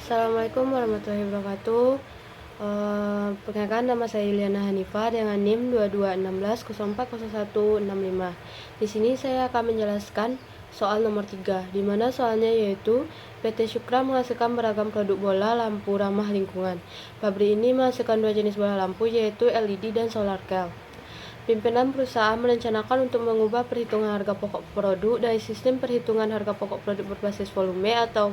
Assalamualaikum warahmatullahi wabarakatuh. Perkenalkan, nama saya Yuliana Hanifah dengan NIM 2216040165. Di sini saya akan menjelaskan soal nomor 3, di mana soalnya yaitu PT Syukra menghasilkan beragam produk bola lampu ramah lingkungan. Pabrik ini menghasilkan dua jenis bola lampu, yaitu LED dan solar cell. Pimpinan perusahaan merencanakan untuk mengubah perhitungan harga pokok produk dari sistem perhitungan harga pokok produk berbasis volume atau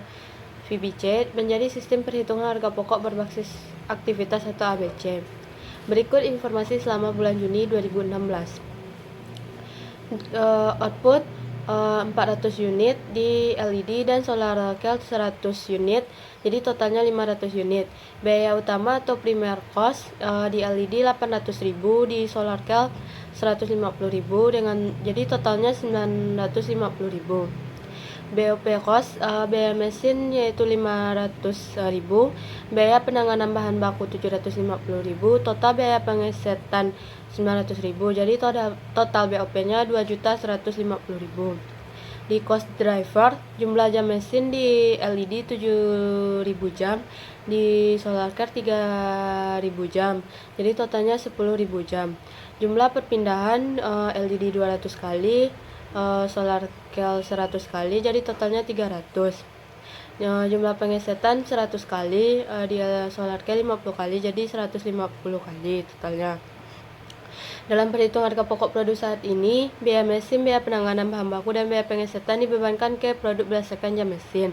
VBC menjadi sistem perhitungan harga pokok berbasis aktivitas atau ABC. Berikut informasi selama bulan Juni 2016. Output 400 unit di LED dan solar cell 100 unit, jadi totalnya 500 unit. Biaya utama atau primer cost di LED 800.000, di solar cell 150.000, dengan jadi totalnya 950.000. BOP cost, biaya mesin yaitu 500.000, biaya penanganan bahan baku 750.000, total biaya pengesetan 900.000, jadi total BOP-nya 2.150.000. Di cost driver, jumlah jam mesin di LED 7.000 jam, di solar care 3.000 jam, jadi totalnya 10.000 jam. Jumlah perpindahan LED 200 kali, solar cell 100 kali, jadi totalnya 300. Jumlah pengesetan 100 kali, di solar cell 50 kali, jadi 150 kali totalnya. Dalam perhitungan harga pokok produk saat ini, biaya mesin, biaya penanganan bahan baku, dan biaya pengesetan dibebankan ke produk berdasarkan jam mesin.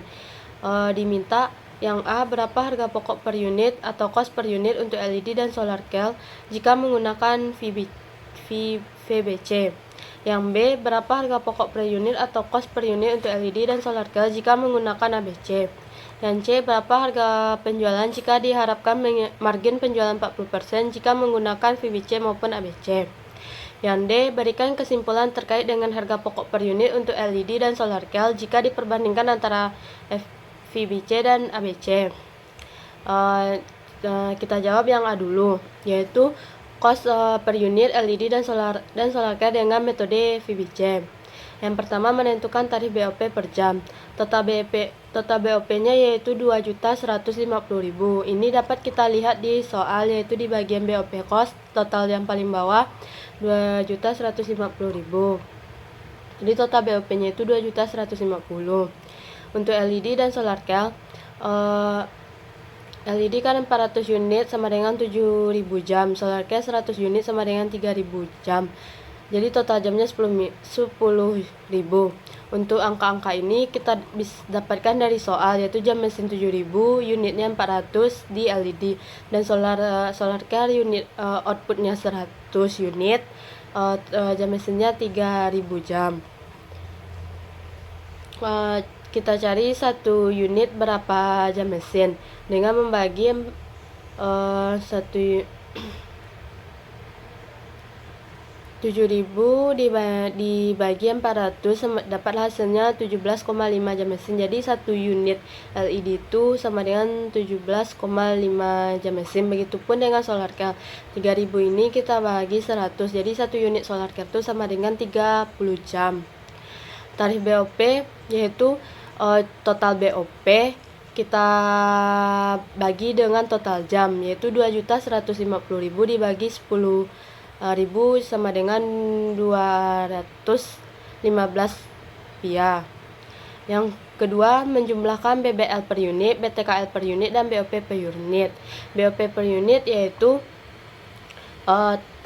Diminta yang A, berapa harga pokok per unit atau cost per unit untuk LED dan solar cell jika menggunakan VBC. Yang B, berapa harga pokok per unit atau cost per unit untuk LED dan solar cell jika menggunakan ABC. Yang C, berapa harga penjualan jika diharapkan margin penjualan 40% jika menggunakan VBC maupun ABC. Yang D, berikan kesimpulan terkait dengan harga pokok per unit untuk LED dan solar cell jika diperbandingkan antara VBC dan ABC. Kita jawab yang A dulu, yaitu cost per unit LED dan solar cell dengan metode VBC. Yang pertama, menentukan tarif BOP per jam. Total BOP-nya yaitu 2.150.000. Ini dapat kita lihat di soal, yaitu di bagian BOP cost total yang paling bawah 2.150.000. Jadi total BOP-nya itu 2.150.000. Untuk LED dan solar cell, LED kan 400 unit sama dengan 7.000 jam, solar cell 100 unit sama dengan 3.000 jam. Jadi total jamnya 10.000. Untuk angka-angka ini kita bisa dapatkan dari soal, yaitu jam mesin 7.000, unitnya 400 di LED, dan solar cell unit outputnya 100 unit, jam mesinnya 3.000 jam. Kita cari satu unit berapa jam mesin dengan membagi 7.000 dibagi 400, dapat hasilnya 17,5 jam mesin. Jadi satu unit LED itu sama dengan 17,5 jam mesin. Begitupun dengan solar cell 3.000 ini kita bagi 100, jadi satu unit solar cell itu sama dengan 30 jam. Tarif BOP yaitu total BOP kita bagi dengan total jam, yaitu 2.150.000 dibagi 10.000 sama dengan 215 rupiah. Yang kedua, menjumlahkan BBL per unit, BTKL per unit, dan BOP per unit. BOP per unit yaitu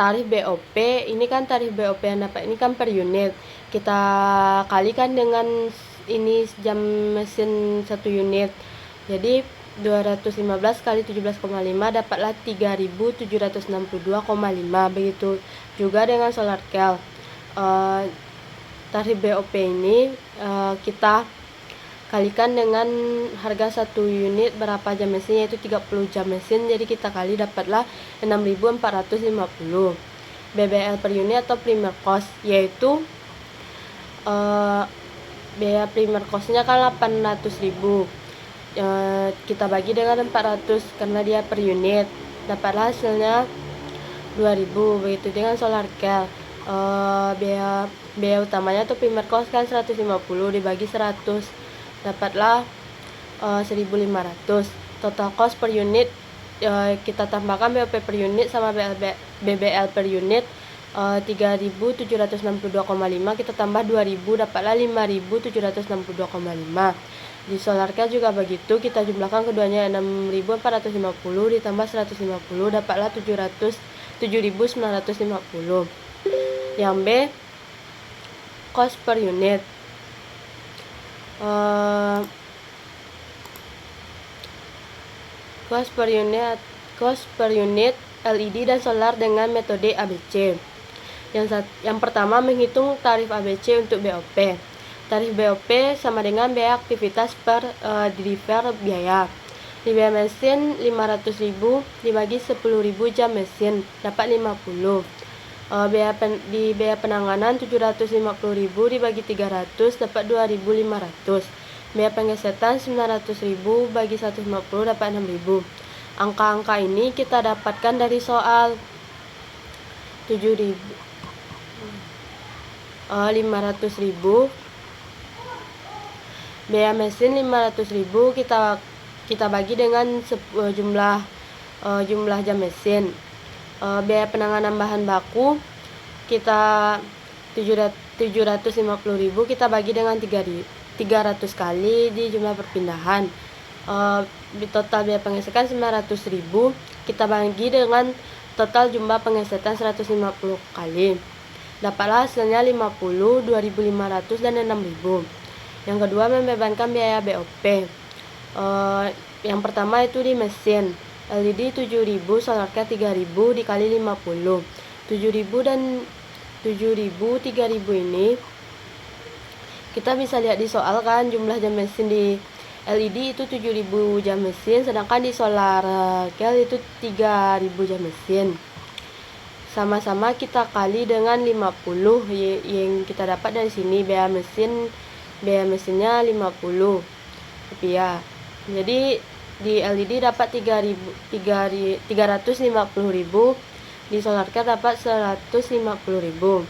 tarif BOP, ini kan tarif BOP yang dapat ini kan per unit, kita kalikan dengan ini jam mesin 1 unit, jadi 215 kali 17,5 dapatlah 3.762,5. Begitu juga dengan solar cell, tarif BOP ini kita kalikan dengan harga 1 unit berapa jam mesin, yaitu 30 jam mesin, jadi kita kali dapatlah 6.450. BBL per unit atau primer cost, yaitu biaya primer costnya kan 800.000, kita bagi dengan 400 karena dia per unit, dapatlah hasilnya 2.000. Begitu dengan solar cell, biaya utamanya atau primer cost kan 150 dibagi 100, dapatlah 1.500. total cost per unit kita tambahkan BOP per unit sama BBL per unit 3.762,5 kita tambah 2.000 dapatlah 5.762,5. Di SolarCal juga begitu, kita jumlahkan keduanya 6.450 ditambah 150 dapatlah 7.950. Yang B, cost per unit. Cost per unit LED dan solar dengan metode ABC. Yang pertama, menghitung tarif ABC untuk BOP. Tarif BOP sama dengan biaya aktivitas per deliver biaya. Di biaya mesin 500.000 dibagi 10.000 jam mesin dapat 50. Di biaya penanganan 750.000 dibagi 300 dapat 2.500. Biaya pengesetan 900.000 bagi 150 dapat 6.000. Angka-angka ini kita dapatkan dari soal 500.000. Biaya mesin 500.000 kita bagi dengan jumlah jam mesin. Biaya penanganan bahan baku kita 750.000 kita bagi dengan 300 kali di jumlah perpindahan. Di total biaya pengecekan 900.000 kita bagi dengan total jumlah pengecekan 150 kali. Dapatlah hasilnya 50, 2.500 dan 6.000. Yang kedua, membebankan biaya BOP. Yang pertama itu di mesin. LED 7.000, SolarCal 3.000 dikali 50. 7.000 dan 7.000, 3.000 ini kita bisa lihat di soal kan, jumlah jam mesin di LED itu 7.000 jam mesin, sedangkan di SolarCal itu 3.000 jam mesin. Sama-sama kita kali dengan 50 yang kita dapat dari sini. Biaya mesinnya 50 rupiah. Jadi di LED dapat 350.000, di SolarCal dapat 150.000.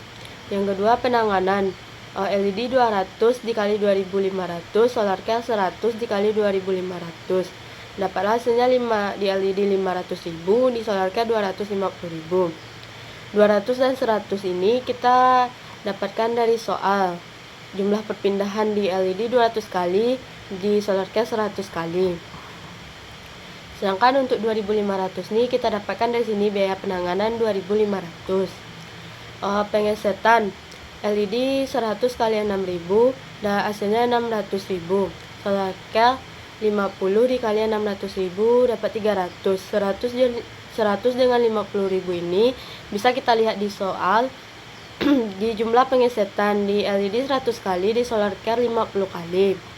Yang kedua, penanganan. LED 200 dikali 2.500, SolarCal 100 dikali 2.500. Dapatlah hasilnya di LED 500.000, di SolarCal 250.000. 200 dan 100 ini kita dapatkan dari soal. Jumlah perpindahan di LED 200 kali, di SolarCal 100 kali. Sedangkan untuk 2.500 ini kita dapatkan dari sini biaya penanganan 2.500. Pengesetan LED 100 kali 6.000 dan hasilnya 600.000. SolarCal 50 dikali 600.000 dapat 300. 100 dengan 50.000 ini bisa kita lihat di soal. Di jumlah pengesetan di LED 100 kali, di SolarCal 50 kali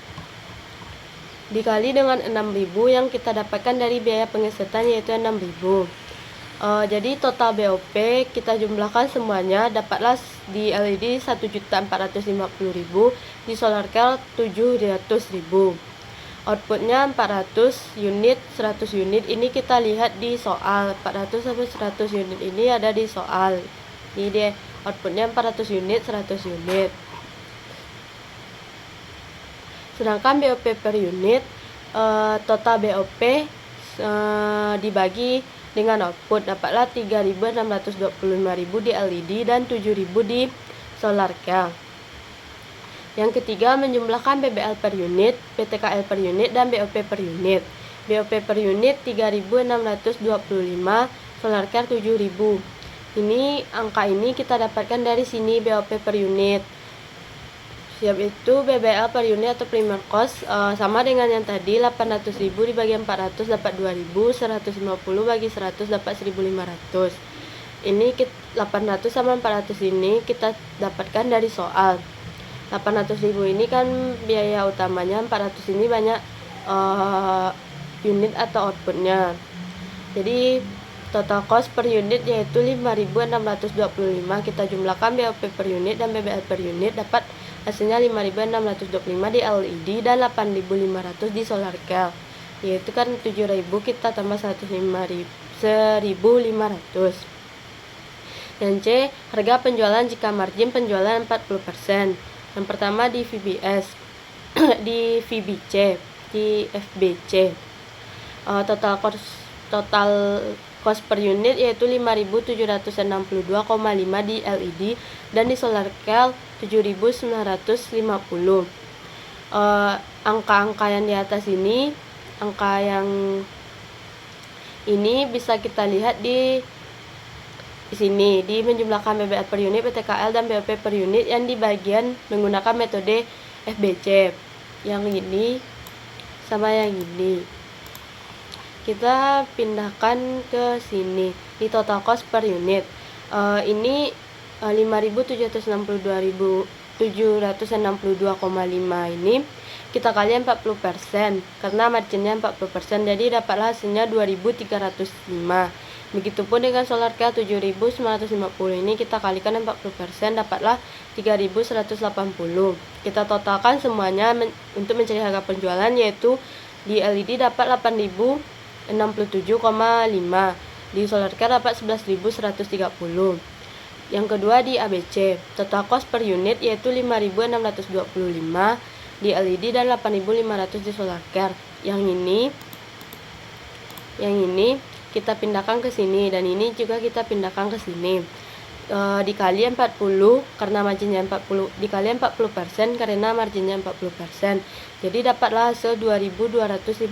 dikali dengan 6.000 yang kita dapatkan dari biaya pengesetan yaitu 6.000. Jadi total BOP kita jumlahkan semuanya, dapatlah di LED 1.450.000, di SolarCal 700.000. Outputnya 400 unit, 100 unit. Ini kita lihat di soal. 400 sampai 100 unit ini ada di soal. Ini dia outputnya 400 unit, 100 unit. Sedangkan BOP per unit, total BOP dibagi dengan output dapatlah 3.625.000 di LED dan 7.000 di SolarCal. Yang ketiga, menjumlahkan BBL per unit, PTKL per unit, dan BOP per unit. BOP per unit 3.625, SolarCal 7.000. Angka ini kita dapatkan dari sini BOP per unit. Siap itu BBL per unit atau primer cost sama dengan yang tadi, 800.000 dibagi 400 dapat 2.000, 150 bagi 100 dapat 1.500. Ini 800 sama 400 ini kita dapatkan dari soal. 800.000 ini kan biaya utamanya, 400 ini banyak unit atau outputnya. Jadi total cost per unit yaitu 5.625. Kita jumlahkan BOP per unit dan BBL per unit, dapat hasilnya 5.625 di LED dan 8.500 di SolarCal. Yaitu kan 7.000 kita tambah 1.500. Yang C, harga penjualan jika margin penjualan 40%. Yang pertama di VBS, di VBC, di FBC. total cost per unit yaitu 5.762,5 di LED dan di SolarCal 7.950. Angka-angka yang di atas ini, angka yang ini bisa kita lihat di sini, di menjumlahkan BBR per unit, PTKL, dan BOP per unit yang di bagian menggunakan metode FBC. Yang ini sama yang ini. Kita pindahkan ke sini di total cost per unit. Ini 5.762.5 ini kita kali 40% karena marginnya 40%, jadi dapatlah hasilnya 2.305. Begitupun dengan SolarCal 7.950 ini kita kalikan 40%, dapatlah 3.180. Kita totalkan semuanya untuk mencari harga penjualan, yaitu di LED dapat 8.067,5, di SolarCal dapat 11.130. Yang kedua di ABC, total cost per unit yaitu 5.625 di LED dan 8.500 di SolarCal. Yang ini kita pindahkan ke sini, dan ini juga kita pindahkan ke sini. Dikali 40 karena marginnya 40, dikali 40% karena marginnya 40%. Jadi dapatlah hasil 2.250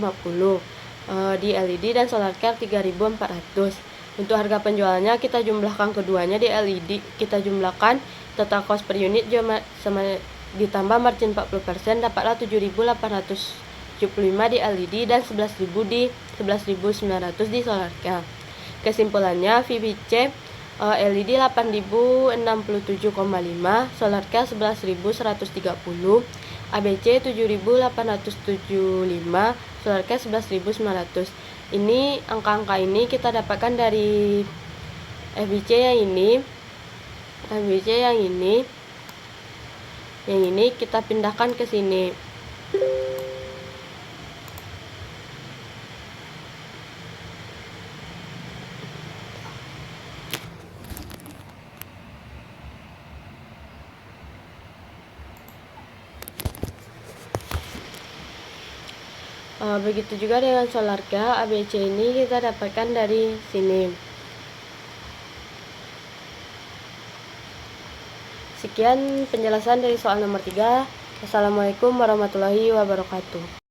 di LED dan SolarCal 3.400. Untuk harga penjualannya kita jumlahkan keduanya. Di LED kita jumlahkan total cost per unit sama ditambah margin 40%, dapatlah 7.875 di LED dan 11.900 di SolarCal. Kesimpulannya, VBC LED 8.067,5, SolarCal 11.130, ABC 7.875, SolarCal 11.900. Ini angka-angka ini kita dapatkan dari FBC yang ini, yang ini kita pindahkan ke sini. Begitu juga dengan SolarCal, ABC ini kita dapatkan dari sini. Sekian penjelasan dari soal nomor 3. Assalamualaikum warahmatullahi wabarakatuh.